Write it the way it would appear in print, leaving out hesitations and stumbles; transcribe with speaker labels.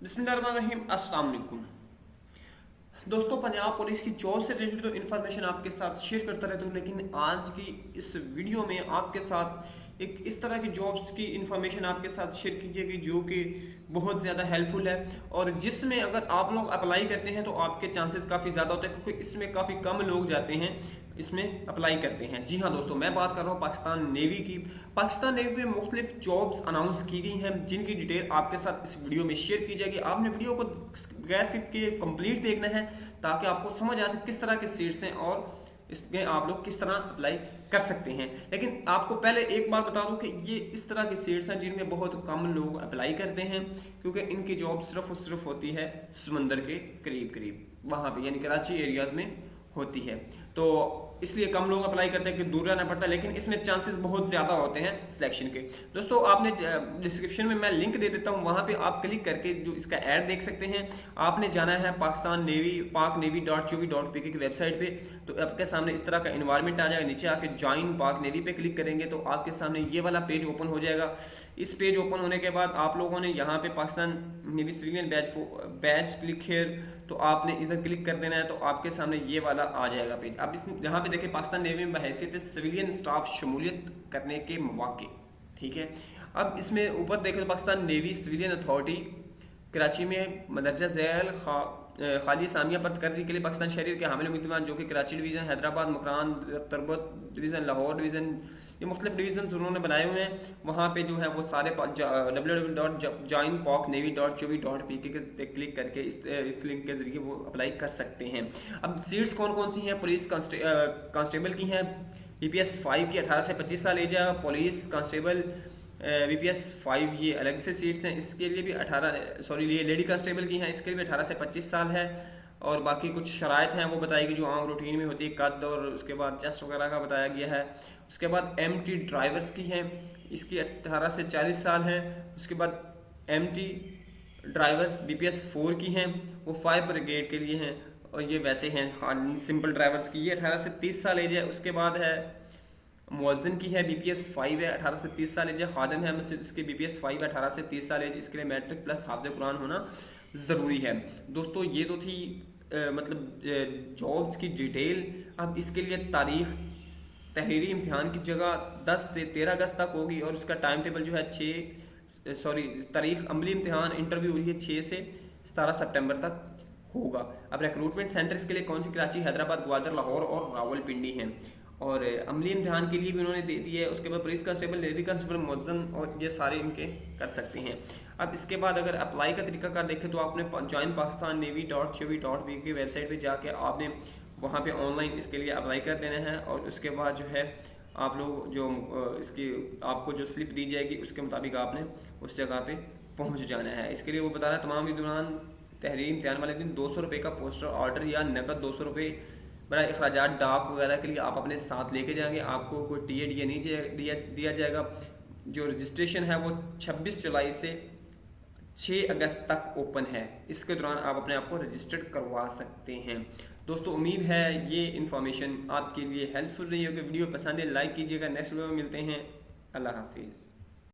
Speaker 1: बिस्मिल्लाहिर्रहमानिर्रहीम, अस्सलाम वालेकुम। दोस्तों, पंजाब पुलिस की जॉब से रिलेटेड तो इन्फॉर्मेशन आपके साथ शेयर करता रहता हूँ, लेकिन आज की इस वीडियो में आपके साथ एक इस तरह की जॉब्स की इन्फॉर्मेशन आपके साथ शेयर की जाएगी जो कि बहुत ज़्यादा हेल्पफुल है और जिसमें अगर आप लोग अप्लाई करते हैं तो आपके चांसेस काफ़ी ज़्यादा होते हैं, क्योंकि इसमें काफ़ी कम लोग जाते हैं इसमें अप्लाई करते हैं। जी हाँ दोस्तों, मैं बात कर रहा हूँ पाकिस्तान नेवी की। पाकिस्तान नेवी में मुख्तलिफ जॉब्स अनाउंस की गई हैं जिनकी डिटेल आपके साथ इस वीडियो में शेयर की जाएगी। आपने वीडियो को गैस के कंप्लीट देखना है ताकि आपको समझ आ सके किस तरह की सीट्स हैं और इसमें आप लोग किस तरह अप्लाई कर सकते हैं। लेकिन आपको पहले एक बात बता दूं कि ये इस तरह की सीट्स हैं जिनमें बहुत कम लोग अप्लाई करते हैं, क्योंकि इनकी जॉब सिर्फ और सिर्फ होती है समंदर के करीब करीब, वहाँ पे यानी कराची एरियाज में होती है, तो इसलिए कम लोग अप्लाई करते हैं कि दूर रहना पड़ता है। लेकिन इसमें चांसेस बहुत ज़्यादा होते हैं सिलेक्शन के। दोस्तों, आपने डिस्क्रिप्शन में मैं लिंक दे देता हूँ, वहाँ पे आप क्लिक करके जो इसका ऐड देख सकते हैं। आपने जाना है पाकिस्तान नेवी paknavy.gov.pk की वेबसाइट पे, तो आपके सामने इस तरह का इन्वायरमेंट आ जाएगा। नीचे आके ज्वाइन पाक नेवी पे क्लिक करेंगे तो आपके सामने ये वाला पेज ओपन हो जाएगा। इस पेज ओपन होने के बाद आप लोगों ने यहाँ पे Pakistan navy civilian batch click here, तो आपने इधर क्लिक कर देना है, तो आपके सामने ये वाला आ जाएगा पेज। अब इसमें यहाँ पे देखिए पाकिस्तान नेवी में बहैसियत सिविलियन स्टाफ शमूलियत करने के मौके, ठीक है। अब इसमें ऊपर देखें तो Pakistan navy civilian authority Karachi में मदरजा झैल खाली सामिया पर तकर्री के लिए पाकिस्तान शहरी के हामिल उम्मीदवार जो कि Karachi division, Hyderabad, Makran, Turbat division, Lahore division, ये मुख्तलिफ डिवीज़न उन्होंने बनाए हुए हैं। वहाँ पे जो है वो सारे www.joinpaknavy.gov.pk पे क्लिक करके इस लिंक के जरिए वो अप्लाई कर सकते हैं। अब सीट्स कौन कौन सी हैं? पुलिस कांस्टेबल की हैं, BPS 5 की 18 से 25 साल एज है। पुलिस कांस्टेबल BPS 5 ये अलग से सीट्स हैं, इसके लिए भी ये लेडी कांस्टेबल की हैं, इसके लिए भी 18 से 25 साल है। और बाकी कुछ शराइत हैं वो बताएगी जो आम रूटीन में होती है, कद और उसके बाद चेस्ट वगैरह का बताया गया है। उसके बाद MT ड्राइवर्स की हैं, इसकी 18 से 40 साल हैं। उसके बाद MT ड्राइवर्स BPS 4 की हैं, वो फायर ब्रिगेड के लिए हैं और ये वैसे हैं सिंपल ड्राइवर्स की, ये 18 से 30 साल एज है। उसके बाद है मुअज्जिन की है, BPS 5 है, 18 से 30 साल एज है। खादिम है मस्जिद, इसके BPS 5 है, 18 से 30 साल एज। इसके लिए मैट्रिक प्लस हाफ़िज़ कुरान होना ज़रूरी है। दोस्तों, ये तो थी जॉब्स की डिटेल। अब इसके लिए तारीख तहरीरी इम्तिहान की जगह 10 से 13 अगस्त तक होगी और इसका टाइम टेबल जो है तारीख अमली इम्तिहान इंटरव्यू हुई है 6 से 17 सितंबर तक होगा। अब रिक्रूटमेंट सेंटर्स के लिए कौन सी? कराची, हैदराबाद, ग्वादर, लाहौर और रावलपिंडी हैं। और अमली इम्तिहान के लिए भी उन्होंने दे दी है। उसके बाद पुलिस कांस्टेबल, लेडी कांस्टेबल, मुअज्जिन और ये सारे इनके कर सकते हैं। अब इसके बाद अगर अप्लाई का तरीकाकार देखें तो आपने joinpakistanNavy.gov.pk की वेबसाइट पे जाके आपने वहाँ पे ऑनलाइन इसके लिए अप्लाई कर देना है और उसके बाद जो है आप लोग जो इसकी आपको जो स्लिप दी जाएगी उसके मुताबिक आपने उस जगह पे पहुँच जाना है। इसके लिए वो बता रहा है तमाम दौरान तहरीरी इम्तिहान वाले दिन 200 रुपये का पोस्टर ऑर्डर या नकद 200 रुपये बड़ा अखराजात डाक वगैरह के लिए आप अपने साथ लेके जाएंगे। आपको कोई TA नहीं दिया जाएगा। जो रजिस्ट्रेशन है वो 26 जुलाई से 6 अगस्त तक ओपन है। इसके दौरान आप अपने आप को रजिस्टर्ड करवा सकते हैं। दोस्तों, उम्मीद है ये इन्फॉर्मेशन आपके लिए हेल्पफुल रही होगी। वीडियो पसंद है लाइक कीजिएगा। नेक्स्ट वीडियो में मिलते हैं। अल्लाह हाफिज़।